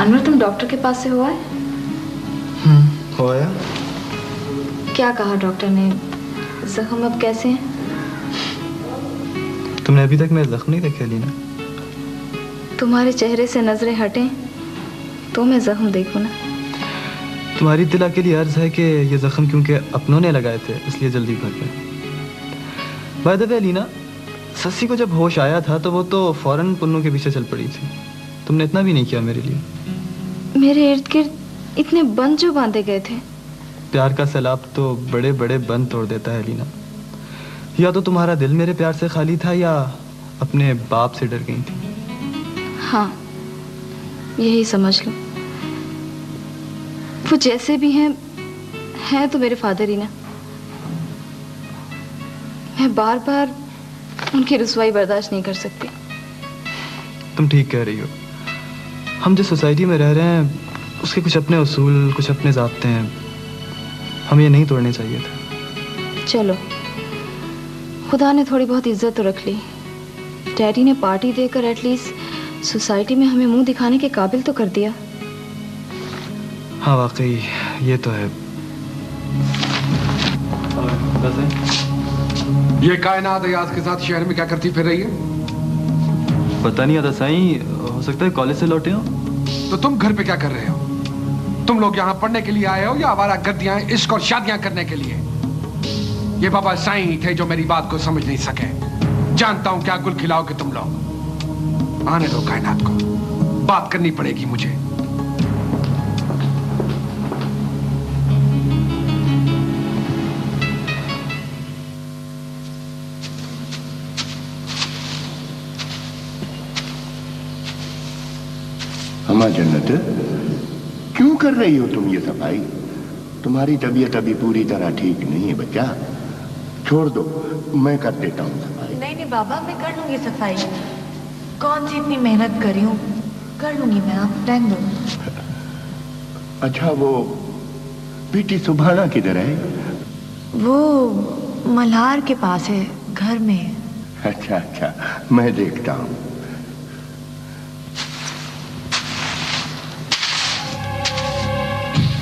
अनवर, तुम डॉक्टर के पास से हुआ है? हो आया। क्या कहा डॉक्टर ने? जख्म अब कैसे हैं? तुमने अभी तक मेरे जख्म नहीं देखे लीना। तुम्हारे चेहरे से नजरें हटें तो मैं जख्म देखूं ना। तुम्हारी दिला के लिए अर्ज है कि ये जख्म क्योंकि अपनों ने लगाए थे इसलिए जल्दी भर गए। By the way Leena, Sassi को जब होश आया था तो वो तो फौरन पुन्नू के पीछे चल पड़ी थी। तुमने इतना भी नहीं किया मेरे लिए। मेरे इर्द गिर्द इतने बंद जो बांधे गए थे। प्यार का सैलाब तो बड़े बड़े बंद तोड़ देता है लीना। या तो तुम्हारा दिल मेरे प्यार से खाली था या अपने बाप से डर गई थी। हाँ, यही समझ लो। वो जैसे भी हैं तो मेरे फादर ही ना। मैं बार बार उनकी रुसवाई बर्दाश्त नहीं कर सकती। तुम ठीक कह रही हो। हम जिस सोसाइटी में रह रहे हैं उसके कुछ अपने उसूल, कुछ अपने ज़ाब्ते हैं। हमें ये नहीं तोड़ने चाहिए था। चलो, खुदा ने थोड़ी बहुत इज्जत तो रख ली। डैडी ने पार्टी देकर एटलीस्ट सोसाइटी में हमें मुंह दिखाने के काबिल तो कर दिया। हाँ वाकई ये तो है। ये कायनात अयाज के साथ शहर में क्या करती फिर रही है? पता नहीं अदा साईं, हो सकता है कॉलेज से लौटे हो। तो तुम घर पे क्या कर रहे हो? तुम लोग यहाँ पढ़ने के लिए आए हो या आवारा गर्दियां, इश्क और शादियां करने के लिए? ये बाबा साईं ही थे जो मेरी बात को समझ नहीं सके। जानता हूं क्या गुल खिलाओगे तुम लोग। आने दो कायनात को, बात करनी पड़ेगी मुझे। अम्मा जन्नत, क्यों कर रही हो तुम ये सफाई? तुम्हारी तबीयत अभी पूरी तरह ठीक नहीं है बच्चा। छोड़ दो, मैं कर देता हूँ सफाई। नहीं नहीं बाबा, मैं कर लूंगी सफाई। कौन सी इतनी मेहनत करी हूँ, कर लूंगी मैं, आप रहने दो। अच्छा, वो बेटी सुभाना किधर है? वो मल्हार के पास है, घर में। अच्छा अच्छा, मैं देखता हूँ।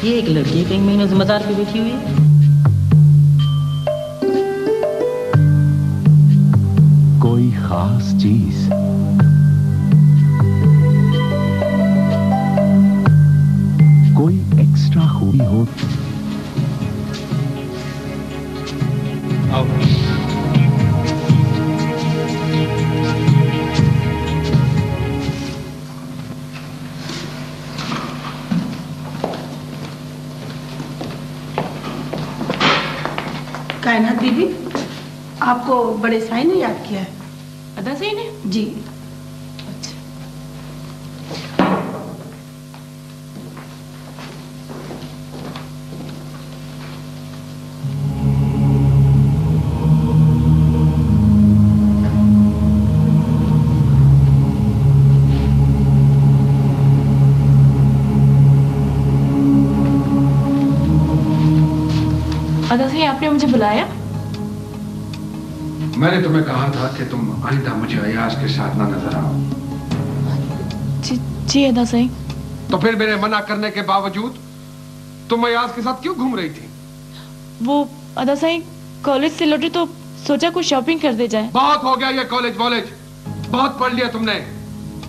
ये एक लड़की कई महीनों से मजार पे बैठी हुई है। कोई खास चीज, कोई एक्स्ट्रा खूबी हो। आओ। कायनात बीबी, आपको बड़े साई ने याद किया है। अदा साई ने? जी। अदा साई, आपने मुझे बुलाया? मैंने तुम्हें कहा था कि तुम आइंदा मुझे अयाज के साथ ना नजर आओ। जी अदा साई। तो फिर मेरे मना करने के बावजूद तुम अयाज के साथ क्यों घूम रही थी? वो अदा साई कॉलेज से लौटे तो सोचा कुछ शॉपिंग कर दे जाए। बहुत हो गया ये कॉलेज वॉलेज, बहुत पढ़ लिया तुमने।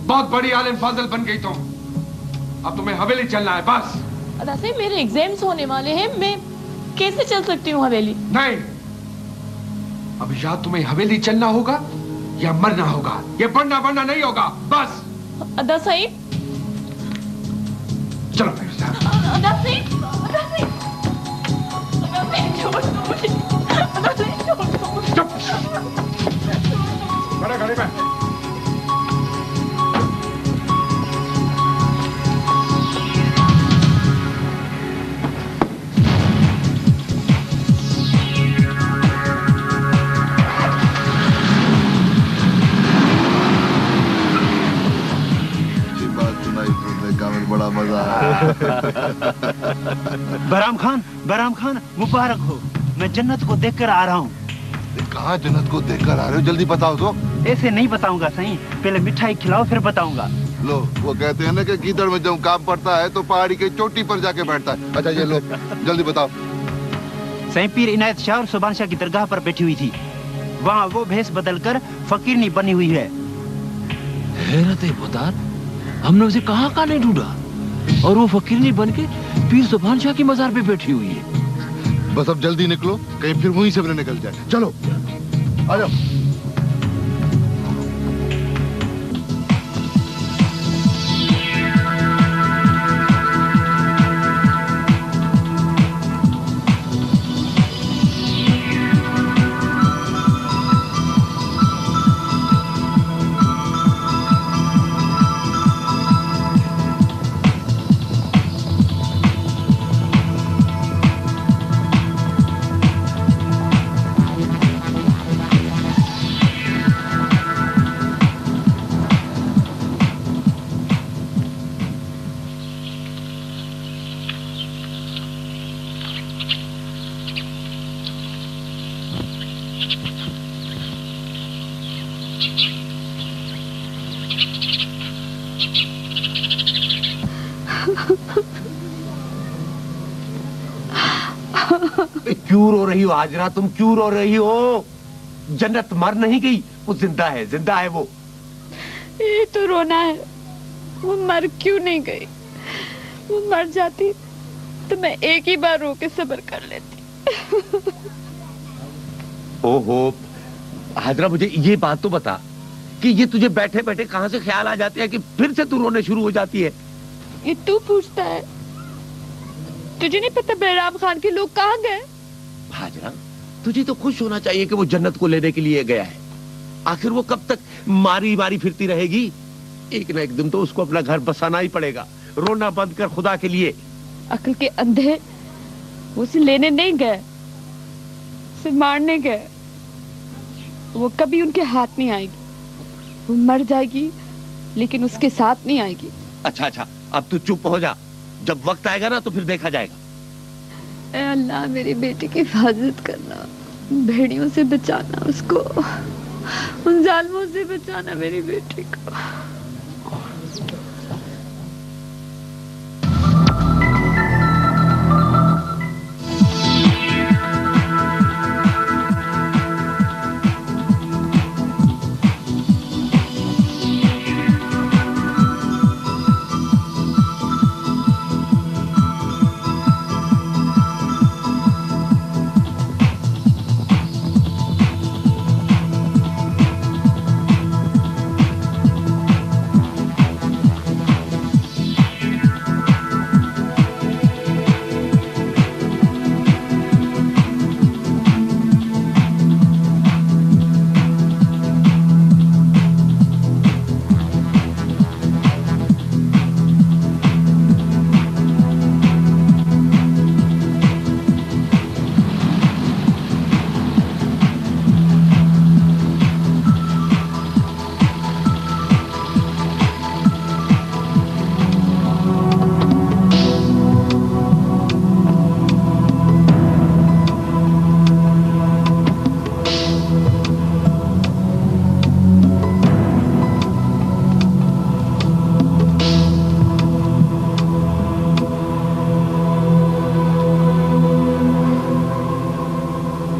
बहुत बड़ी आलिम फाजिल बन गई तुम। अब तुम्हें हवेली चलना है बस। अदा साई, मेरे एग्जाम्स होने वाले हैं, मैं कैसे चल सकती हूँ हवेली? नहीं, अब या तुम्हें हवेली चलना होगा या मरना होगा। ये पढ़ना बढ़ना नहीं होगा बस। अदा साई, चलो मेरे साथ। अदा साई, अदा साई, अदा साई, छोड़ दो मुझे। अदा साई, छोड़ दो मुझे। चुप। बड़े गाड़ी में। बड़ा मजा बहराम खान मुबारक हो। मैं जन्नत को देखकर आ रहा हूँ। कहाँ जन्नत को देखकर आ रहे हो, जल्दी बताओ तो। ऐसे नहीं बताऊंगा सही, पहले मिठाई खिलाओ फिर बताऊंगा। लो, वो कहते हैं ना कि गीदड़ में जब काम पड़ता है तो पहाड़ी की चोटी पर जाके बैठता है। अच्छा ये लो, जल्दी बताओ। सही पीर इनायत शाह और सुबान शाह की दरगाह पर बैठी हुई थी, वहाँ वो भेष बदलकर फकीरनी बनी हुई है। हैरत है मुतार, हमने उसे कहाँ नहीं ढूंढा और वो फकीरनी बन के पीर सुबान शाह की मजार पे बैठी हुई है। बस अब जल्दी निकलो, कहीं फिर वहीं से भी निकल जाए। चलो आ जाओ। क्यों रो रही हो हाजरा, तुम क्यों रो रही हो? जन्नत मर नहीं गई, वो जिंदा है, जिंदा है वो। ये तो रोना है, वो मर क्यों नहीं गई? वो मर जाती तो मैं एक ही बार रो के सब्र कर लेती। ओहो हाजरा, मुझे ये बात तो बता कि ये तुझे बैठे बैठे कहां से ख्याल आ जाती है कि फिर से तू रोने शुरू हो जाती है? ये तू पूछता है? तुझे नहीं पता बहराम खान के लोग कहाँ गए? हाजरा, तुझे तो खुश होना चाहिए कि वो जन्नत को लेने के लिए गया है। आखिर वो कब तक मारी मारी फिरती रहेगी? एक ना एक दिन तो उसको अपना घर बसाना ही पड़ेगा। रोना बंद कर खुदा के लिए। अकल के अंधे, वो उसे लेने नहीं गए, उसे मारने गए। वो कभी उनके हाथ नहीं आएगी, वो मर जाएगी लेकिन उसके साथ नहीं आएगी। अच्छा अच्छा, अब तू चुप हो जा, जब वक्त आएगा ना तो फिर देखा जाएगा। ऐ अल्लाह, मेरी बेटी की हिफाजत करना, भेड़ियों से बचाना उसको, उन जालिमों से बचाना मेरी बेटी को।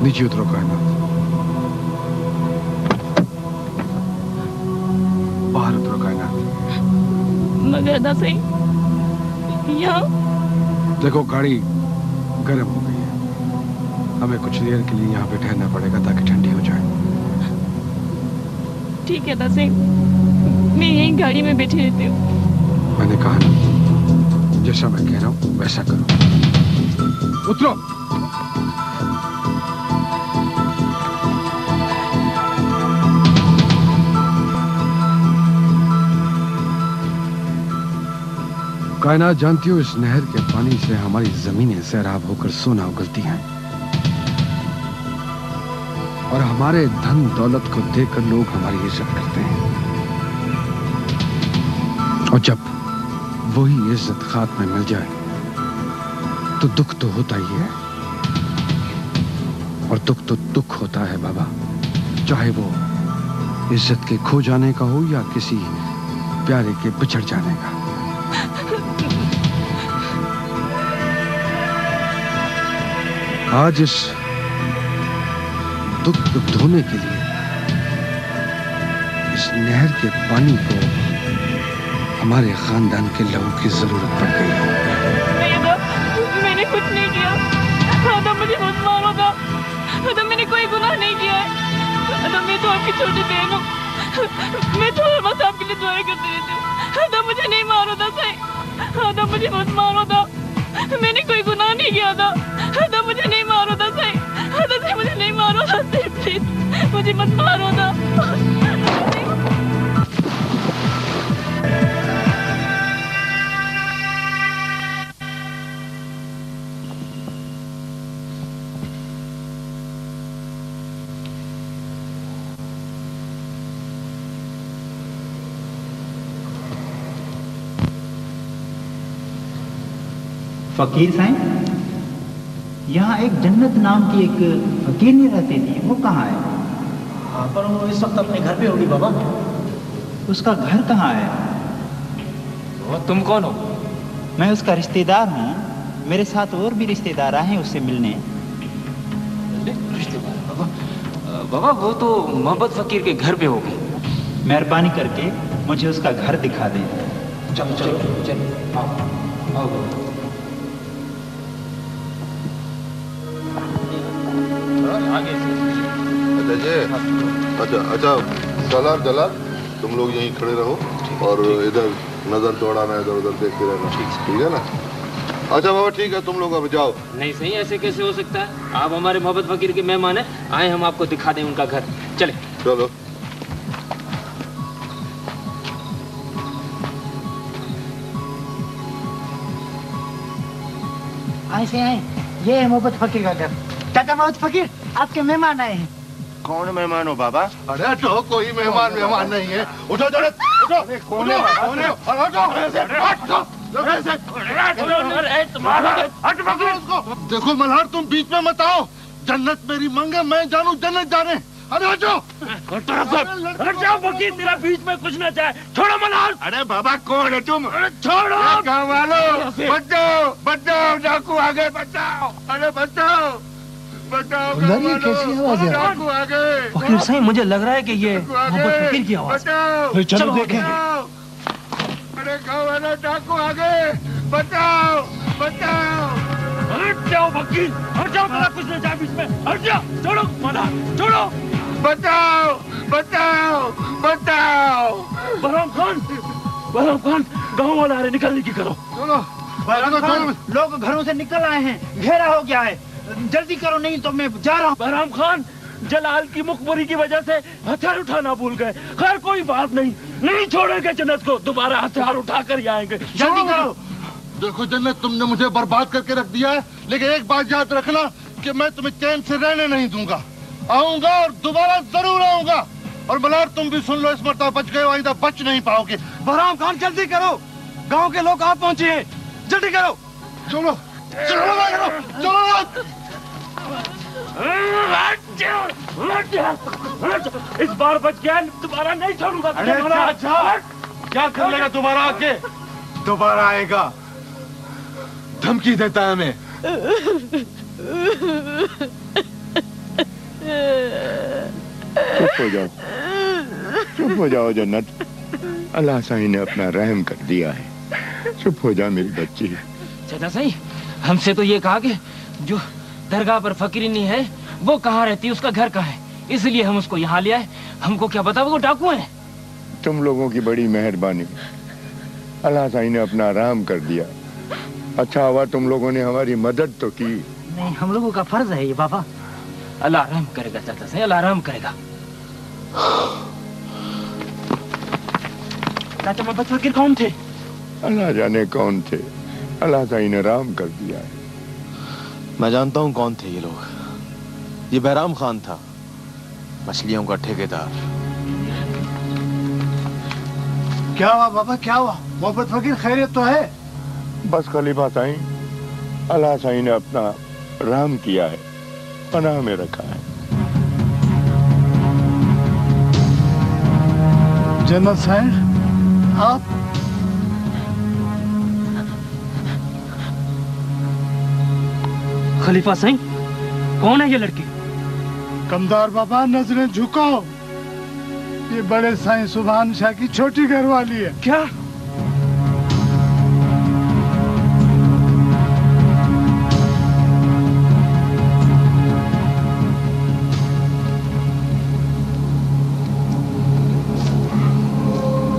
नीचे उतरो कायनात, बाहर उतरो कायनात। मगर ना सही, यहाँ देखो गाड़ी गर्म हो गई है, हमें कुछ देर के लिए यहाँ पे ठहरना पड़ेगा ताकि ठंडी हो जाए। ठीक है ना सही, मैं यहीं गाड़ी में बैठी रहती हूँ। मैंने कहा ना, जैसा मैं कह रहा हूँ वैसा करो। उतरो। कायनात जानती हो, इस नहर के पानी से हमारी जमीनें सैराब होकर सोना उगलती हैं और हमारे धन दौलत को देखकर लोग हमारी इज्जत करते हैं। और जब वही इज्जत खाक में मिल जाए तो दुख तो होता ही है। और दुख तो दुख होता है बाबा, चाहे वो इज्जत के खो जाने का हो या किसी प्यारे के बिछड़ जाने का। आज इस दुख को धोने के लिए इस नहर के पानी को हमारे खानदान के लोगों की जरूरत पड़ गई है। मैंने कुछ नहीं किया। आदम मुझे मत मारो था। आदम मैंने कोई गुनाह नहीं किया है। आदम मैं तो आपकी छोटी बहन हूँ। मैं तो बस आपके लिए दुआएं करती रहती हूँ। आदम मुझे नहीं मारो था सही। आदम मुझे मत मारो था। मैंने कोई गुनाह नहीं किया था। आदम मुझे नहीं मारो था सही। आदम से मुझे नहीं मारो था सही, प्लीज मुझे मत मारो था। फकीर साईं, यहाँ एक जन्नत नाम की एक फकीर नहीं रहती थी, वो कहाँ है? हाँ, पर वो इस वक्त अपने घर पे होगी बाबा। उसका घर कहाँ है? वो तुम कौन हो? मैं उसका रिश्तेदार हूँ। मेरे साथ और भी रिश्तेदार आए हैं उससे मिलने। रिश्तेदार? बाबा वो तो मोहब्बत फकीर के घर पे होगी। मेहरबानी करके मुझे उसका घर दिखा दें। चलो चलो चलो, आओ आओ। अच्छा दलाल दलाल, तुम लोग यहीं खड़े रहो और इधर नजर दौड़ाना, इधर उधर देखते रहना। ठीक है ना? अच्छा बाबा ठीक है, तुम लोग अब जाओ। नहीं सही, ऐसे कैसे हो सकता है? आप हमारे मोहब्बत फकीर के मेहमान हैं, आए हम आपको दिखा दें उनका घर। चले चलो। आए से आए, ये है मोहब्बत फकीर का घर। चाचा मोहब्बत फकीर, आपके मेहमान आए हैं। कौन मेहमान हो बाबा? अरे तो कोई मेहमान नहीं है। उठो जरा, उठो। कौन है? देखो मल्हार, तुम बीच में मत आओ। जन्नत मेरी मंगे, मैं जानू जन्नत जाने। अरे हटो, हट जाओ फकीर, तेरा बीच में कुछ न जाए। छोड़ो मल्हार। अरे बाबा कौन है तुम? अरे छोड़ो। गाँव वालों, बचाओ बचाओ, डाकू आ गए, बचाओ। अरे बचाओ बचाओ, ये कैसी आवाज है? डाकू आ गए। फकीर साईं, मुझे लग रहा है कि ये मोहब्बत फकीर की आवाज। बचाओ, चलो देखें। अरे गाँव वालों, डाकू आ गए, बचाओ बचाओ। हट जाओ फकीर, हट जाओ, तेरा कुछ न जाए बीच में। हट जाओ, छोड़ो मल्हार, छोड़ो। बचाओ बचाओ बचाओ। बहराम खान, गाँव वाले आ रहे, निकलने की करो। चलो लोग घरों से निकल आए हैं, घेरा हो गया है, जल्दी करो नहीं तो मैं जा रहा हूँ। बहराम खान, जलाल की मुखबरी की वजह से हथियार उठाना भूल गए। खैर कोई बात नहीं, नहीं छोड़ेंगे जन्नत को, दोबारा हथियार उठा कर ही आएंगे। जल्दी करो। देखो जन्नत, तुमने मुझे बर्बाद करके रख दिया है, लेकिन एक बात याद रखना कि मैं तुम्हें चैन से रहने नहीं दूंगा। आऊंगा और दोबारा जरूर आऊंगा। और मल्हार तुम भी सुन लो, इस मरतबा बच गए, आइंदा बच नहीं पाओगे। बहराम खान जल्दी करो, गांव के लोग आप पहुंचे हैं, जल्दी करो। चलो चलो चलो। इस बार बच गया, दोबारा नहीं छोड़ूंगा। क्या कर लेगा दोबारा आके? दोबारा आएगा, धमकी देता है हमें। चुप हो जाओ जन्नत, अल्लाह साईं ने अपना रहम कर दिया है। चुप हो जा मेरी बच्ची। चाचा साईं, हमसे तो ये कहा कि जो दरगाह पर फकीरनी है वो कहाँ रहती है, उसका घर कहाँ है, इसलिए हम उसको यहाँ ले आए। हमको क्या पता वो डाकू है। तुम लोगों की बड़ी मेहरबानी, अल्लाह साईं ने अपना आराम कर दिया। अच्छा हुआ तुम लोगों ने हमारी मदद तो की। नहीं, हम लोगों का फर्ज है ये बाबा। अल्लाह आराम करेगा चाचा साईं, अल्लाह आराम करेगा। चाचा मोहब्बत फकीर कौन थे? अल्लाह जाने कौन थे, अल्लाह साईं ने आराम कर दिया है। मैं जानता हूँ कौन थे ये लोग। ये बहराम खान था, मछलियों का ठेकेदार। क्या हुआ बाबा, क्या हुआ? मोहब्बत फकीर खैरियत तो है? बस खलीफा साईं, अल्लाह साईं ने अपना रहम किया है। पनाह में रखा है। जनरल साहब, आप खलीफा सिंह, कौन है ये लड़की? कमदार बाबा, नजरें झुकाओ। ये बड़े साईं सुभान शाह की छोटी घरवाली है। क्या?